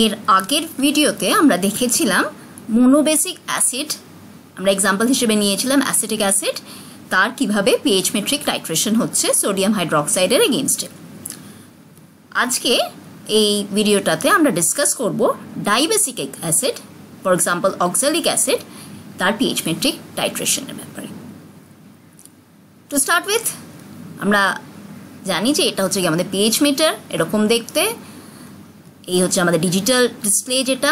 এর আগের ভিডিওতে আমরা দেখেছিলাম মোনোবেসিক অ্যাসিড, আমরা এক্সাম্পল হিসেবে নিয়েছিলাম অ্যাসিটিক অ্যাসিড, তার কিভাবে পিএইচ মেট্রিক টাইট্রেশন হচ্ছে সোডিয়াম হাইড্রোক্সাইডের এগেইনস্টে। আজকে এই ভিডিওটাতে আমরা ডিসকাস করব dibasic acid, for example oxalic acid, তার পিএইচ মেট্রিক টাইট্রেশনের ব্যাপারে। টু স্টার্ট উইথ, আমরা জানি যে এটা হচ্ছে কি আমাদের পিএইচ মিটার, এরকম দেখতে। এই হচ্ছে আমাদের ডিজিটাল ডিসপ্লে যেটা,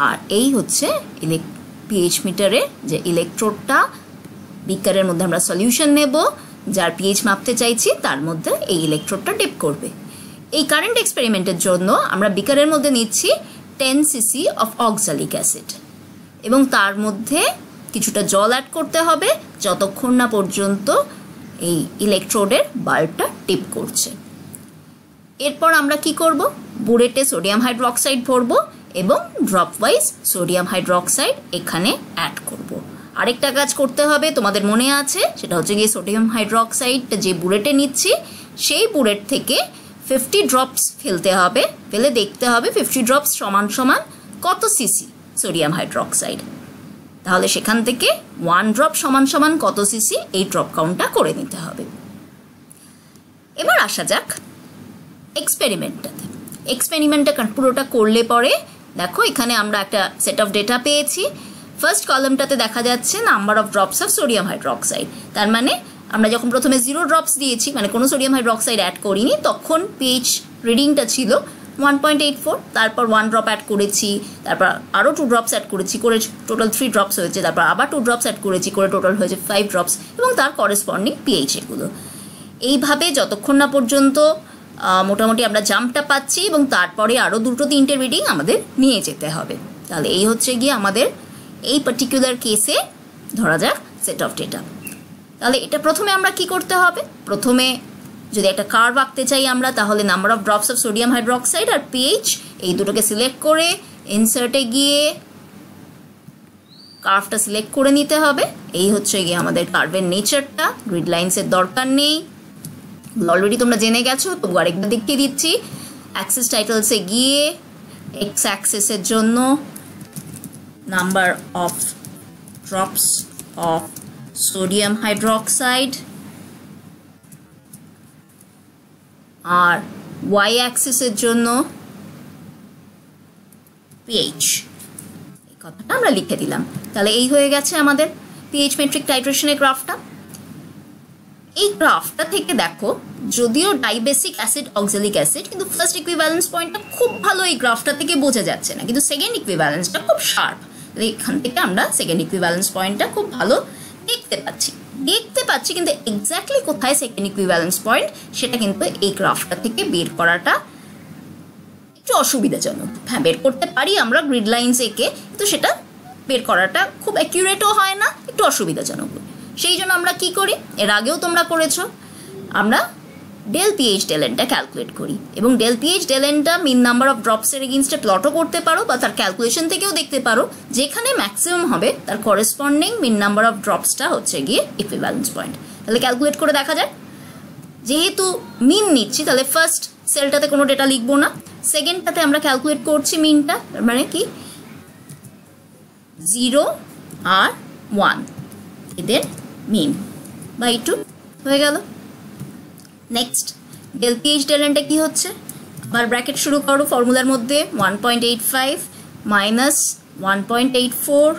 আর এই হচ্ছে পিএইচ মিটারের যে ইলেকট্রোডটা, বিকারের মধ্যে আমরা সলিউশন নেব, যার পিএইচ মাপতে চাইছি তার মধ্যে এই ইলেকট্রোডটা ডিপ করবে। এই কারেন্ট এক্সপেরিমেন্টের জন্য আমরা বিকারের মধ্যে নিচ্ছি 10 সিসি অফ অক্সালিক অ্যাসিড এবং তার মধ্যে কিছুটা জল অ্যাড করতে হবে যতক্ষণ না পর্যন্ত এই ইলেকট্রোডের বাল্বটা ডিপ করছে। এরপর আমরা কি করব, বুরেটে সোডিয়াম হাইড্রোক্সাইড ভরবো এবং ড্রপ ওয়াইজ সোডিয়াম হাইড্রোক্সাইড এখানে অ্যাড করব। আরেকটা কাজ করতে হবে, তোমাদের মনে আছে, সেটা হচ্ছে গিয়ে সোডিয়াম হাইড্রোক্সাইডটা যে বুরেটে নিচ্ছি সেই বুরেট থেকে 50 ড্রপস ফেলতে হবে, ফেলে দেখতে হবে 50 ড্রপস সমান সমান কত সিসি সোডিয়াম হাইড্রোক্সাইড। তাহলে সেখান থেকে 1 ড্রপ সমান সমান কত সিসি, এই ড্রপ কাউন্টটা করে নিতে হবে। এবার আসা যাক এক্সপেরিমেন্টটাতে। এক্সপেরিমেন্টটা পুরোটা করলে পরে দেখো এখানে আমরা একটা সেট অফ ডেটা পেয়েছি। ফার্স্ট কলামটাতে দেখা যাচ্ছে number of drops of sodium hydroxide, তার মানে আমরা যখন প্রথমে 0 ড্রপস দিয়েছি, মানে কোনো সোডিয়াম হাইড্রোক্সাইড অ্যাড করিনি, তখন পিএইচ রিডিংটা ছিল 1.84, তারপর 1 ড্রপ অ্যাড করেছি, তারপর আরও 2 ড্রপস অ্যাড করেছি, করে টোটাল 3 ড্রপস হয়েছে, তারপর আবার 2 ড্রপস অ্যাড করেছি, করে টোটাল হয়েছে 5 ড্রপস, এবং তার করেসপন্ডিং পিএইচ এগুলো। এইভাবে যতক্ষণ না পর্যন্ত মোটামুটি আমরা জাম্পটা পাচ্ছি এবং তারপরে আরও 2-3টে রিডিং আমাদের নিয়ে যেতে হবে। তাহলে এই হচ্ছে গিয়ে আমাদের এই পার্টিকুলার কেসে ধরা যাক সেট অফ ডেটা। তাহলে এটা প্রথমে আমরা কি করতে হবে, প্রথমে যদি একটা কার্ভ আঁকতে চাই আমরা, তাহলে number of drops of sodium hydroxide আর পিএইচ এই দুটোকে সিলেক্ট করে ইনসার্টে গিয়ে কার্ভটা সিলেক্ট করে নিতে হবে। এই হচ্ছে গিয়ে আমাদের কার্ভের নেচারটা, গ্রিড লাইন্সের দরকার নেই, অলরেডি তোমরা জেনে গেছো, তবু আরেকবার দেখিয়ে দিচ্ছি। অ্যাক্সিস টাইটেলসে গিয়ে এক্স অ্যাক্সিসের জন্য number of drops of sodium hydroxide আর ওয়াই অ্যাক্সিসের জন্য পিএইচ, এই কথাটা আমরা লিখে দিলাম। তাহলে এই হয়ে গেছে আমাদের পিএইচ মেট্রিক টাইট্রেশনের গ্রাফটা। এই গ্রাফটা থেকে দেখো, যদিও ডাইবেসিক অ্যাসিড অক্সালিক অ্যাসিড, কিন্তু ফার্স্ট ইকুইভ্যালেন্স পয়েন্টটা খুব ভালো এই গ্রাফটা থেকে বোঝা যাচ্ছে না, কিন্তু সেকেন্ড ইকুইভ্যালেন্সটা খুব শার্প। এখান থেকে আমরা সেকেন্ড ইকুইভ্যালেন্স পয়েন্টটা খুব ভালো দেখতে পাচ্ছি, কিন্তু এক্স্যাক্টলি কোথায় সেকেন্ড ইকুইভ্যালেন্স পয়েন্ট সেটা কিন্তু এই গ্রাফটা থেকে বের করাটা একটু অসুবিধাজনক। হ্যাঁ, বের করতে পারি আমরা গ্রিড লাইনস এঁকে, কিন্তু সেটা বের করাটা খুব অ্যাকিউরেটও হয় না, একটু অসুবিধাজনক। সেই জন্য আমরা কি করি, এর আগেও তোমরা করেছো, আমরা ডেল পিএইচ ডেল এনটা ক্যালকুলেট করি, এবং ডেল পিএইচ ডেল এনটা মিন নাম্বার অফ ড্রপসের এগেইনস্টে প্লটও করতে পারো, বা তার ক্যালকুলেশন থেকেও দেখতে পারো। যেখানে ম্যাক্সিমাম হবে তার করেসপন্ডিং মিন নাম্বার অফ ড্রপসটা হচ্ছে গিয়ে ইকুইভ্যালেন্স পয়েন্ট। তাহলে ক্যালকুলেট করে দেখা যায়, যেহেতু মিন নিচ্ছি তাহলে ফার্স্ট সেলটাতে কোনো ডেটা লিখবো না, সেকেন্ডটাতে আমরা ক্যালকুলেট করছি মিনটা, মানে কি 0 আর 1 এদের মিন বাই 2 হয়ে গেল। নেক্সট ডেল পিএইচ ডেল এনটা কি হচ্ছে, আবার ব্র্যাকেট শুরু করো, ফর্মুলার মধ্যে 1.85 মাইনাস 1.84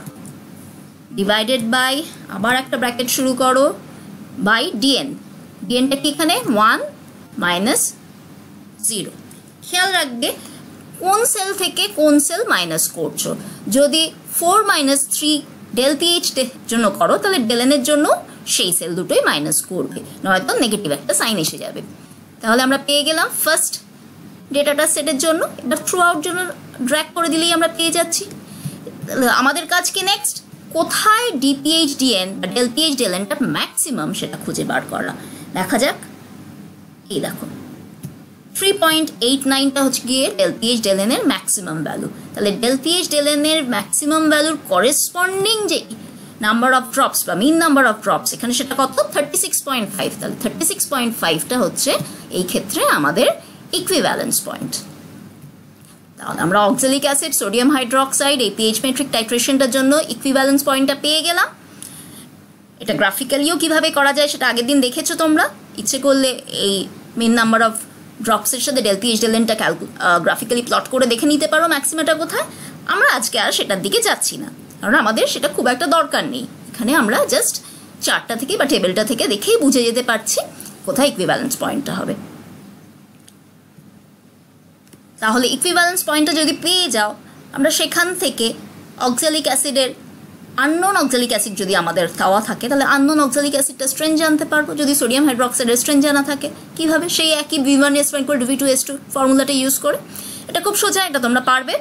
ডিভাইডেড বাই, আবার একটা ব্র্যাকেট শুরু করো, বাই ডিএন। ডিএনটা কি এখানে 1 মাইনাস 0। খেয়াল রাখবে কোন সেল থেকে কোন সেল মাইনাস করছো। যদি 4 মাইনাস 3 ডেল পিএইচ জন্য করো, তাহলে ডেল এনের জন্য সেই সেল দুটোই মাইনাস করবে, নয়তো নেগেটিভ একটা সাইন এসে যাবে। তাহলে আমরা পেয়ে গেলাম ফার্স্ট ডেটাটা সেটের জন্য। এটা থ্রু আউট জন্য ড্র্যাগ করে দিলেই আমরা পেয়ে যাচ্ছি। আমাদের কাজ কি নেক্সট, কোথায় ডিপিএইচ ডিএন বা ডেল পিএইচ ডেল এনটা ম্যাক্সিমাম সেটা খুঁজে বার করা। দেখা যাক, এই দেখো 3.89টা হচ্ছে গিয়ে ডেল পিএইচ ডেল এন এর ম্যাক্সিমাম ভ্যালু। তাহলে ডেল পিএইচ ডেল এন এর ম্যাক্সিমাম ভ্যালুর করেসপন্ডিং যে নাম্বার অফ ড্রপস বা মিন নাম্বার অফ ড্রপস এখানে সেটা কত, 36.5। তাহলে 36.5টা হচ্ছে এই ক্ষেত্রে আমাদের ইকুইভ্যালেন্স পয়েন্ট। তাহলে আমরা অক্সালিক অ্যাসিড, সোডিয়াম হাইড্রোক্সাইড এই পিএইচ মেট্রিক টাইট্রেশনটার জন্য ইকুইভ্যালেন্স পয়েন্টটা পেয়ে গেলাম। এটা গ্রাফিক্যালিও কিভাবে করা যায় সেটা আগের দিন দেখেছো তোমরা। ইচ্ছে করলে এই মেন নাম্বার অফ ড্রপসের সাথে ডেল পিএইচ ডেল এনটা গ্রাফিক্যালি প্লট করে দেখে নিতে পারো ম্যাক্সিমাটা কোথায়। আমরা আজকে আর সেটার দিকে যাচ্ছি না, কারণ আমাদের সেটা খুব একটা দরকার নেই। এখানে আমরা জাস্ট চার্টটা থেকে বা টেবিলটা থেকে দেখেই বুঝে যেতে পারছি কোথায় ইকুইভ্যালেন্স পয়েন্টটা হবে। তাহলে ইকুইভ্যালেন্স পয়েন্টটা যদি পেয়ে যাও, আমরা সেখান থেকে অক্সালিক অ্যাসিডের আননোন অক্সালিক অ্যাসিড যদি আমাদের দেওয়া থাকে, তাহলে আননোন অক্সালিক অ্যাসিডটা স্ট্রেন জানতে পারবো। যদি সোডিয়াম হাইড্রোক্সাইডের স্ট্রেন জানা থাকে, কীভাবে? সেই একই V1S1 = V2S2 ফর্মুলাটা ইউজ করে। এটা খুব সোজা, এটা তোমরা পারবে।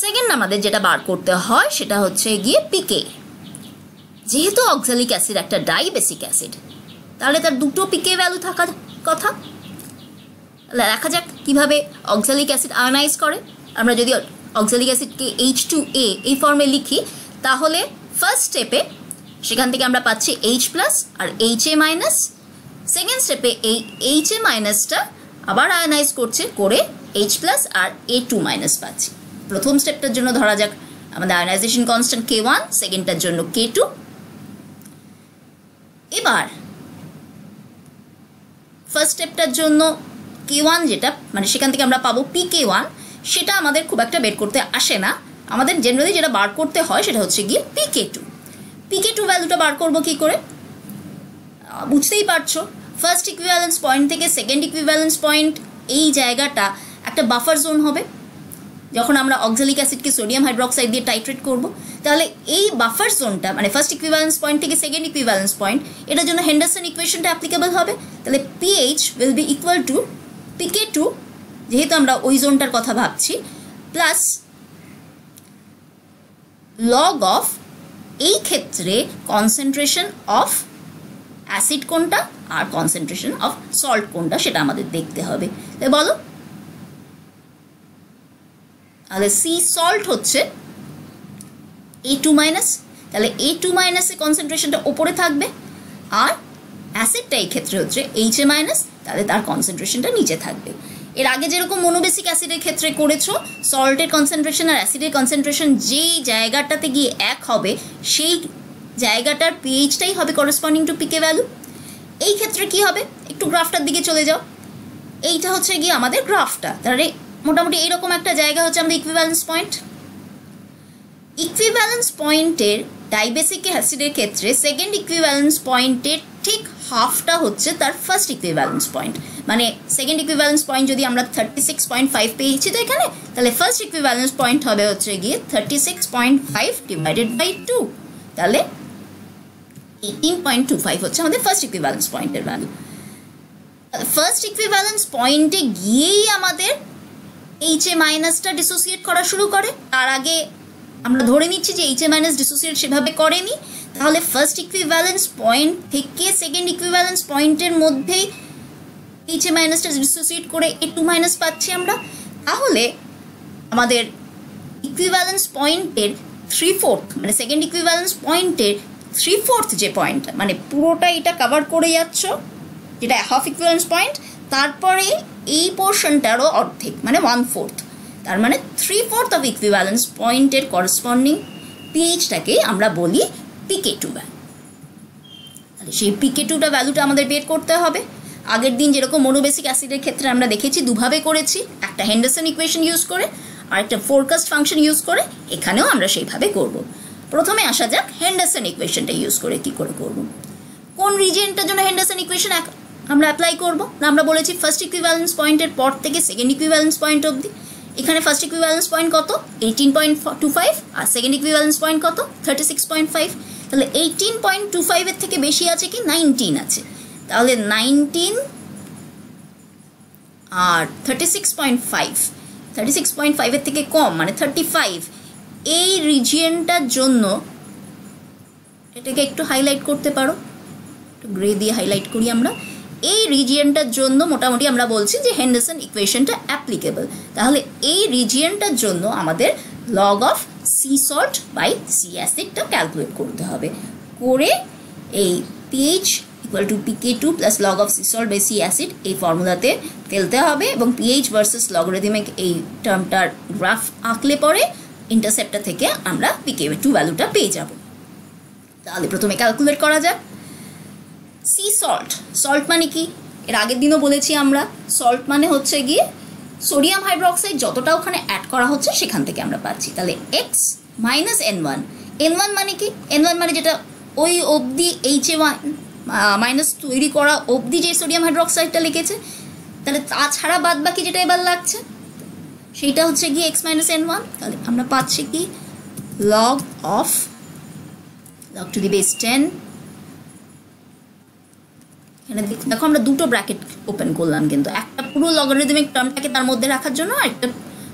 সেকেন্ড আমাদের যেটা বার করতে হয় সেটা হচ্ছে গিয়ে পিকে। যেহেতু অক্সালিক অ্যাসিড একটা ডাইবেসিক অ্যাসিড, তাহলে তার দুটো পিকে ভ্যালু থাকার কথা। দেখা যাক কীভাবে অক্সালিক অ্যাসিড আয়নাইজ করে। আমরা যদি অক্সালিক অ্যাসিডকে H2A এই ফর্মে লিখি, তাহলে ফার্স্ট স্টেপে সেখান থেকে আমরা পাচ্ছি H+ আর HA-। সেকেন্ড স্টেপে এই HA- আবার আয়নাইজ করে H+ আর A2- পাচ্ছি। প্রথম স্টেপটার জন্য ধরা যাক আমাদের আয়নাইজেশন কনস্ট্যান্ট K1, সেকেন্ডটার জন্য K2। এবার ফার্স্ট স্টেপটার জন্য K1 যেটা, মানে সেখান থেকে আমরা পাবো PK1, সেটা আমাদের খুব একটা বের করতে আসে না। আমাদের জেনারেলি যেটা বার করতে হয় সেটা হচ্ছে গিয়ে PK2। PK2 ভ্যালুটা বার করবো কী করে? বুঝতেই পারছো, ফার্স্ট ইকুইভ্যালেন্স পয়েন্ট থেকে সেকেন্ড ইকুইভ্যালেন্স পয়েন্ট এই জায়গাটা একটা বাফার জোন হবে। যখন আমরা অক্সালিক অ্যাসিডকে সোডিয়াম হাইড্রোক্সাইড দিয়ে টাইট্রেট করব, তাহলে এই বাফার জোনটা মানে ফার্স্ট ইকুইভ্যালেন্স পয়েন্ট থেকে সেকেন্ড ইকুইভ্যালেন্স পয়েন্ট, এটার জন্য হেন্ডারসন ইকুয়েশনটা অ্যাপ্লিকেবল হবে। তাহলে PH will be equal to PK2, যেহেতু আমরা ওই জোনটার কথা ভাবছি, প্লাস লগ অফ এই ক্ষেত্রে কনসেন্ট্রেশন অফ অ্যাসিড কোনটা আর কনসেন্ট্রেশন অফ সল্ট কোনটা সেটা আমাদের দেখতে হবে। তাই বলো, তাহলে সি সল্ট হচ্ছে A2-, তাহলে A2- এ কনসেন্ট্রেশনটা ওপরে থাকবে, আর অ্যাসিডটা এই ক্ষেত্রে হচ্ছে HA-, তাহলে তার কনসেন্ট্রেশনটা নিচে থাকবে। এর আগে যেরকম মোনোবেসিক অ্যাসিডের ক্ষেত্রে করেছো, সল্টের কনসেন্ট্রেশন আর অ্যাসিডের কনসেন্ট্রেশন যেই জায়গাটাতে গিয়ে এক হবে, সেই জায়গাটার পিএইচটাই হবে করেসপন্ডিং টু পিকে ভ্যালু। এই ক্ষেত্রে কি হবে? একটু গ্রাফটার দিকে চলে যাও। এইটা হচ্ছে গিয়ে আমাদের গ্রাফটা। তাহলে মোটামুটি এইরকম একটা জায়গা হচ্ছে আমাদের ইকুইভ্যালেন্স পয়েন্ট। ইকুইভ্যালেন্স পয়েন্টের ডাইবেসিক অ্যাসিডের ক্ষেত্রে সেকেন্ড ইকুইভ্যালেন্স পয়েন্টের ঠিক হাফটা হচ্ছে তার ফার্স্ট ইকুইভ্যালেন্স পয়েন্ট। মানে সেকেন্ড ইকুইভ্যালেন্স পয়েন্ট যদি আমরা 36.5 পেয়েছি তো এখানে, তাহলে ফার্স্ট ইকুইভ্যালেন্স পয়েন্ট হবে হচ্ছে গিয়ে 36.5 ডিভাইডেড বাই 2, তাহলে 18.25 হচ্ছে আমাদের ফার্স্ট ইকুইভ্যালেন্স পয়েন্টের ভ্যালু। ফার্স্ট ইকুইভ্যালেন্স পয়েন্টে গিয়েই আমাদের HA- ডিসোসিয়েট করা শুরু করে। তার আগে আমরা ধরে নিচ্ছি যে HA- ডিসোসিয়েট সেভাবে করেনি, তাহলে ফার্স্ট ইকুইভ্যালেন্স পয়েন্ট থেকে সেকেন্ড ইকুইভ্যালেন্স পয়েন্টের মধ্যেই HA- ডিসোসিয়েট করে A2- পাচ্ছি আমরা। তাহলে আমাদের ইকুইভ্যালেন্স পয়েন্টের 3/4, মানে সেকেন্ড ইকুইভ্যালেন্স পয়েন্টের 3/4 যে পয়েন্ট, মানে পুরোটা এটা কভার করে যাচ্ছ, যেটা হাফ ইকুইভ্যালেন্স পয়েন্ট, তারপরে এই পোর্শনটারও অর্ধেক মানে 1/4, তার মানে 3/4 অফ ইকুইভ্যালেন্স পয়েন্টের করেসপন্ডিং পিএইচটাকে আমরা বলি PK2 ভ্যালু। তাহলে সেই PK2টা ভ্যালুটা আমাদের বের করতে হবে। আগের দিন যেরকম মোনোবেসিক অ্যাসিডের ক্ষেত্রে আমরা দেখেছি দুভাবে করেছি, একটা হেন্ডারসন ইকুয়েশন ইউজ করে আর একটা ফোরকাস্ট ফাংশন ইউজ করে। এখানেও আমরা সেইভাবে করব। প্রথমে আসা যাক হেন্ডারসন ইকুয়েশনটা ইউজ করে কি করে করব। কোন রিজিয়নটার জন্য হেন্ডারসন ইকুয়েশন আমরা অ্যাপ্লাই করব না, আমরা বলেছি ফার্স্ট ইকুইভ্যালেন্স পয়েন্টের পর থেকে সেকেন্ড ইকুইভ্যালেন্স পয়েন্ট অবধি। এখানে ফার্স্ট ইকুইভ্যালেন্স পয়েন্ট কত? 18.25, আর সেকেন্ড ইকুইভ্যালেন্স পয়েন্ট কত? 36.5। তাহলে 18.25 এর থেকে বেশি আছে কি? 19 আছে। তাহলে 19 আর 36.5 এর থেকে কম মানে 35, এই রিজিয়নটার জন্য এটাকে একটু হাইলাইট করতে পারো, একটু গ্রে দিয়ে হাইলাইট করি আমরা। এই রিজিয়নটার জন্য মোটামুটি আমরা বলছি যে হেন্ডারসন ইকুয়েশনটা অ্যাপ্লিকেবল। তাহলে এই রিজিয়নটার জন্য আমাদের log of C salt by C অ্যাসিডটা ক্যালকুলেট করতে হবে, করে এই pH equal to pK2 plus log of C salt by C acid এই ফর্মুলাতে ফেলতে হবে এবং পিএইচ ভার্সেস লগারিদমিক এই টার্মটার গ্রাফ আঁকলে পরে ইন্টারসেপ্টটা থেকে আমরা pK2 ভ্যালুটা পেয়ে যাব। তাহলে প্রথমে ক্যালকুলেট করা যাক। সি সল্ট, সল্ট মানে কি? এর আগের দিনও বলেছি আমরা, সল্ট মানে হচ্ছে গিয়ে সোডিয়াম হাইড্রোক্সাইড যতটা ওখানে অ্যাড করা হচ্ছে সেখান থেকে আমরা পাচ্ছি। তাহলে x মাইনাস N1, N1 মানে কি? N1 মানে যেটা ওই অবধি HA1 মাইনাস তৈরি করা অবধি যে সোডিয়াম হাইড্রোক্সাইডটা লেগেছে, তাহলে তাছাড়া বাদ বাকি যেটা এবার লাগছে সেইটা হচ্ছে গিয়ে x মাইনাস N1। তাহলে আমরা পাচ্ছি কি log of log to the base 10। এখানে দেখো আমরা দুটো ব্র্যাকেট ওপেন করলাম, কিন্তু একটা পুরো লগারিদমিক টার্মটাকে তার মধ্যে রাখার জন্য আর একটা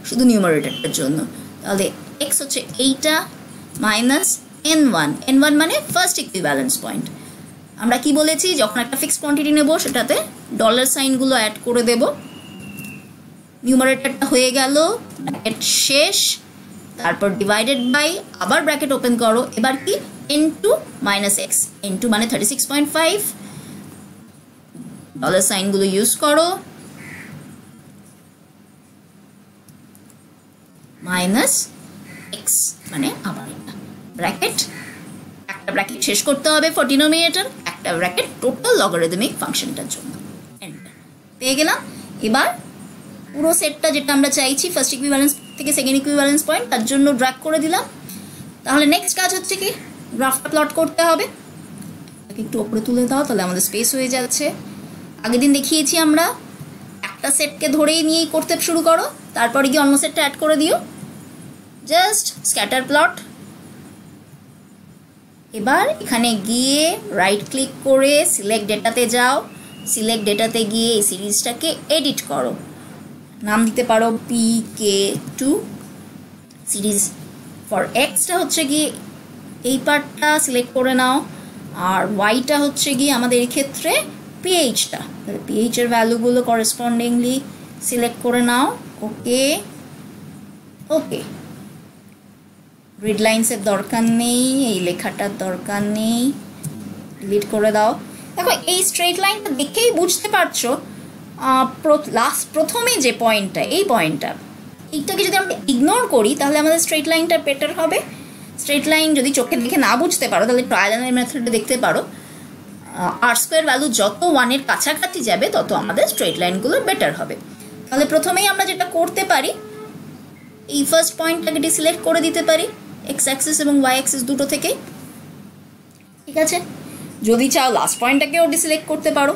শুধু নিউমারেটরটার জন্য। তাহলে x হচ্ছে এইটা মাইনাস N1, N1 মানে ফার্স্ট ইকুইভ্যালেন্স পয়েন্ট। আমরা কি বলেছি, যখন একটা ফিক্সড কোয়ান্টিটি নেব সেটাতে ডলার সাইনগুলো অ্যাড করে দেব। নিউমারেটরটা হয়ে গেল, ব্র্যাকেট শেষ, তারপর ডিভাইডেড বাই আবার ব্র্যাকেট ওপেন করো। এবার কি N2 মাইনাস x, N2 মানে 36.5, ডলার সাইনগুলো ইউজ করো, মাইনাস x মানে আবার এটা ব্র্যাকেট, একটা ব্র্যাকেট শেষ করতে হবে ফর ডিনোমিনেটর, একটা ব্র্যাকেট টোটাল লগারিদমিক ফাংশনটার জন্য। পেয়ে গেলাম। এবার পুরো সেটটা যেটা আমরা চাইছি ফার্স্ট ইকুইভ্যালেন্স থেকে সেকেন্ড ইকুইভ্যালেন্স পয়েন্ট, তার জন্য ড্র্যাগ করে দিলাম। তাহলে নেক্সট কাজ হচ্ছে কি গ্রাফটা প্লট করতে হবে। একটু ওপরে তুলে দাও, তাহলে আমাদের স্পেস হয়ে যাচ্ছে। আগের দিন দেখিয়েছি আমরা একটা সেটকে ধরেই নিয়েই করতে শুরু করো, তারপরে গিয়ে অন্য সেটটা অ্যাড করে দিও, জাস্ট স্ক্যাটার প্লট। এবার এখানে গিয়ে রাইট ক্লিক করে সিলেক্ট ডেটাতে যাও, সিলেক্ট ডেটাতে গিয়ে এই সিরিজটাকে এডিট করো, নাম দিতে পারো pK2 সিরিজ ফর এক্সটা হচ্ছে গিয়ে এই পার্টটা সিলেক্ট করে নাও, আর ওয়াইটা হচ্ছে গিয়ে আমাদের এই ক্ষেত্রে পিএইচটা, তাহলে পিএইচের ভ্যালুগুলো করেসপন্ডিংলি সিলেক্ট করে নাও। ওকে ওকে, গ্রিড লাইন্সের দরকার নেই, এই লেখাটার দরকার নেই, ডিলিট করে দাও। দেখো এই স্ট্রেট লাইনটা দেখেই বুঝতে পারছো প্রথমে যে পয়েন্টটা, এই পয়েন্টটা, এইটাকে যদি আমরা ইগনোর করি তাহলে আমাদের স্ট্রেট লাইনটা বেটার হবে। স্ট্রেট লাইন যদি চোখে দেখে না বুঝতে পারো তাহলে ট্রায়াল মেথডে দেখতে পারো, আর স্কোয়ার ভ্যালু যত 1-এর কাছাকাছি যাবে তত আমাদের স্ট্রেট লাইনগুলো বেটার হবে। তাহলে প্রথমেই আমরা যেটা করতে পারি, এই ফার্স্ট পয়েন্টটাকে ডিসিলেক্ট করে দিতে পারি এক্স অ্যাক্সিস এবং ওয়াই অ্যাক্সিস দুটো থেকেই, ঠিক আছে। যদি চাও লাস্ট পয়েন্টটাকেও ডিসিলেক্ট করতে পারো।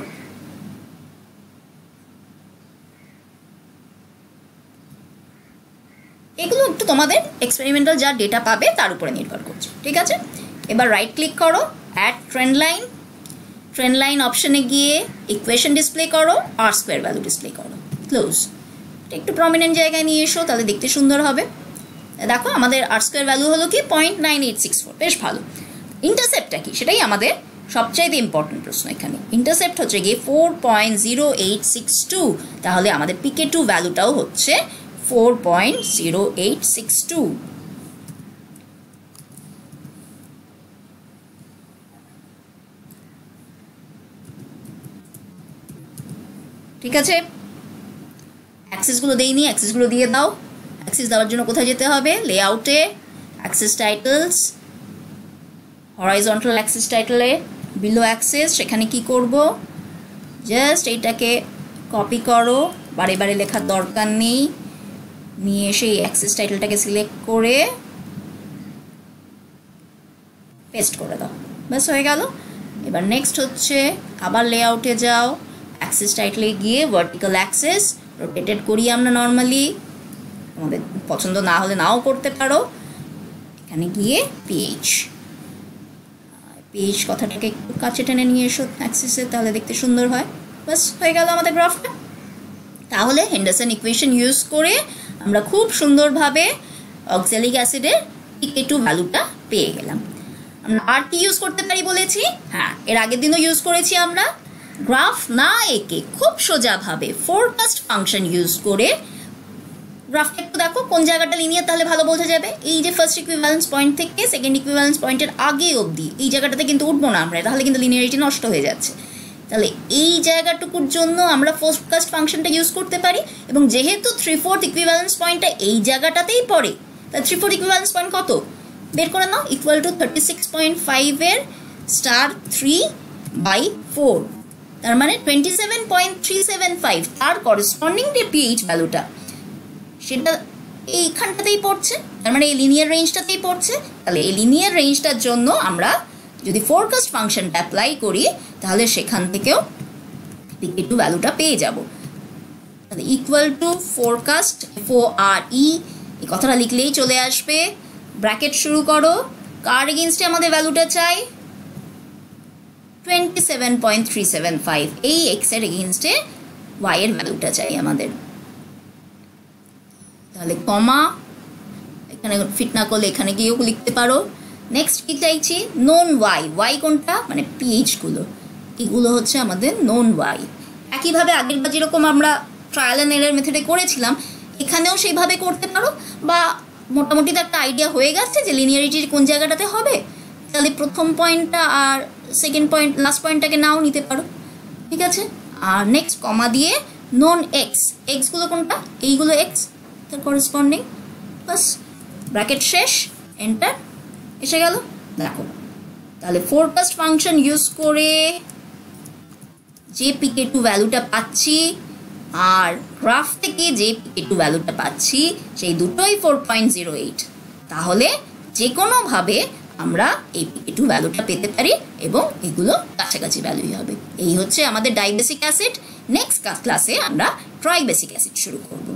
এগুলো একটু তোমাদের এক্সপেরিমেন্টাল যা ডেটা পাবে তার উপরে নির্ভর করছে, ঠিক আছে। এবার রাইট ক্লিক করো, add trend line, trend line অপশনে গিয়ে ইকুয়েশন ডিসপ্লে করো, আর স্কোয়ার ভ্যালু ডিসপ্লে করো, ক্লোজ। একটু প্রমিনেন্ট জায়গায় নিয়ে এসো, তাহলে দেখতে সুন্দর হবে। দেখো আমাদের আর স্কোয়ার ভ্যালু হলো কি 0.9864, বেশ ভালো। ইন্টারসেপ্টটা কি সেটাই আমাদের সবচাইতে ইম্পর্টেন্ট প্রশ্ন এখানে। ইন্টারসেপ্ট হচ্ছে গিয়ে 4.0862, তাহলে আমাদের pK2 ভ্যালুটাও হচ্ছে 4.0862। ঠিক আছে, অ্যাক্সেসগুলো দেইনি, অ্যাক্সেসগুলো দিয়ে দাও। অ্যাক্সেস দেওয়ার জন্য কোথায় যেতে হবে, লেআউটে, অ্যাক্সেস টাইটেলস, হরাইজন্টাল অ্যাক্সেস টাইটেলে বিলো অ্যাক্সেস, সেখানে কি করব, জাস্ট এইটাকে কপি করো, বারে বারে লেখার দরকার নেই, নিয়ে এসে এই অ্যাক্সেস টাইটেলটাকে সিলেক্ট করে পেস্ট করে দাও, ব্যাস হয়ে গেল। এবার নেক্সট হচ্ছে আবার লেআউটে যাও, অ্যাক্সেস টাইটেলে গিয়ে ভার্টিক্যাল অ্যাক্সেস রোটেটেড করি আমরা নর্মালি, আমাদের পছন্দ না হলে নাও করতে পারো। এখানে গিয়ে পিএইচ, পিএইচ কথাটাকে একটু কাছে টেনে নিয়ে এসো অ্যাক্সেসে, তাহলে দেখতে সুন্দর হয়। বাস হয়ে গেল আমাদের গ্রাফটা। তাহলে হেন্ডারসন ইকুয়েশন ইউজ করে আমরা খুব সুন্দরভাবে অক্সালিক অ্যাসিডের pK2 ভ্যালুটা পেয়ে গেলাম। আমরা আর কি ইউজ করতে পারি বলেছি, হ্যাঁ এর আগের দিনও ইউজ করেছি আমরা, গ্রাফ না এঁকে খুব সোজাভাবে ফোরকাস্ট ফাংশন ইউজ করে গ্রাফটা একটু দেখো কোন জায়গাটা লিনিয়ার, তাহলে ভালো বোঝা যাবে। এই যে ফার্স্ট ইকুইভ্যালেন্স পয়েন্ট থেকে সেকেন্ড ইকুইভ্যালেন্স পয়েন্টের আগে অবধি এই জায়গাটাতে কিন্তু উঠবো না আমরা, তাহলে কিন্তু লিনিয়ারিটি নষ্ট হয়ে যাচ্ছে। তাহলে এই জায়গাটুকুর জন্য আমরা ফোরকাস্ট ফাংশনটা ইউজ করতে পারি, এবং যেহেতু 3/4 ইকুইভ্যালেন্স পয়েন্টটা এই জায়গাটাতেই পড়ে, তাহলে 3/4 ইকুইভ্যালেন্স পয়েন্ট কত বের করে নাও, ইকুয়াল টু 36.5 এর *3/4, তার মানে 27.375, তার করেসপন্ডিং যে পিএইচ ভ্যালুটা সেটা এইখানটাতেই পড়ছে, তার মানে এই লিনিয়ার রেঞ্জটাতেই পড়ছে। তাহলে এই লিনিয়ার রেঞ্জটার জন্য আমরা যদি ফোরকাস্ট ফাংশনটা অ্যাপ্লাই করি তাহলে সেখান থেকেও PK2 ভ্যালুটা পেয়ে যাব। তাহলে ইকুয়াল টু ফোরকাস্ট FORE, এই কথাটা লিখলেই চলে আসবে, ব্র্যাকেট শুরু করো, কার এগেইনস্টে আমাদের ভ্যালুটা চাই 27.375, এই এক্স এর এগেইনস্টে ওয়াই এর ভ্যালুটা চাই আমাদের। তাহলে কমা, এখানে ফিট না করলে এখানে গিয়েও লিখতে পারো। নেক্সট কি চাইছি, নোন ওয়াই, ওয়াই কোনটা মানে পিএইচগুলো, এগুলো হচ্ছে আমাদের নোন ওয়াই। একইভাবে আগেরবার যেরকম আমরা ট্রায়াল অ্যান্ড এরর মেথডে করেছিলাম এখানেও সেইভাবে করতে পারো, বা মোটামুটি তো একটা আইডিয়া হয়ে গেছে যে লিনিয়ারিটির কোন জায়গাটাতে হবে, তাহলে প্রথম পয়েন্টটা আর সেকেন্ড পয়েন্ট লাস্ট পয়েন্টটাকে নাও নিতে পারো, ঠিক আছে। আর নেক্সট কমা দিয়ে নোন এক্স, এক্সগুলো কোনটা, এইগুলো এক্স তার করেসপন্ডিং, বাস ব্র্যাকেট শেষ, এন্টার, এসে গেল। দেখো তাহলে ফোরকাস্ট ফাংশন ইউজ করে যে PK2 ভ্যালুটা পাচ্ছি আর গ্রাফ থেকে যে PK2 ভ্যালুটা পাচ্ছি সেই দুটোই 4.08, তাহলে যে কোনোভাবে আমরা এই PK2 ভ্যালুটা পেতে পারি এবং এগুলো কাছাকাছি ভ্যালুই হবে। এই হচ্ছে আমাদের ডাইবেসিক অ্যাসিড। নেক্সট ক্লাসে আমরা ট্রাইবেসিক অ্যাসিড শুরু করব।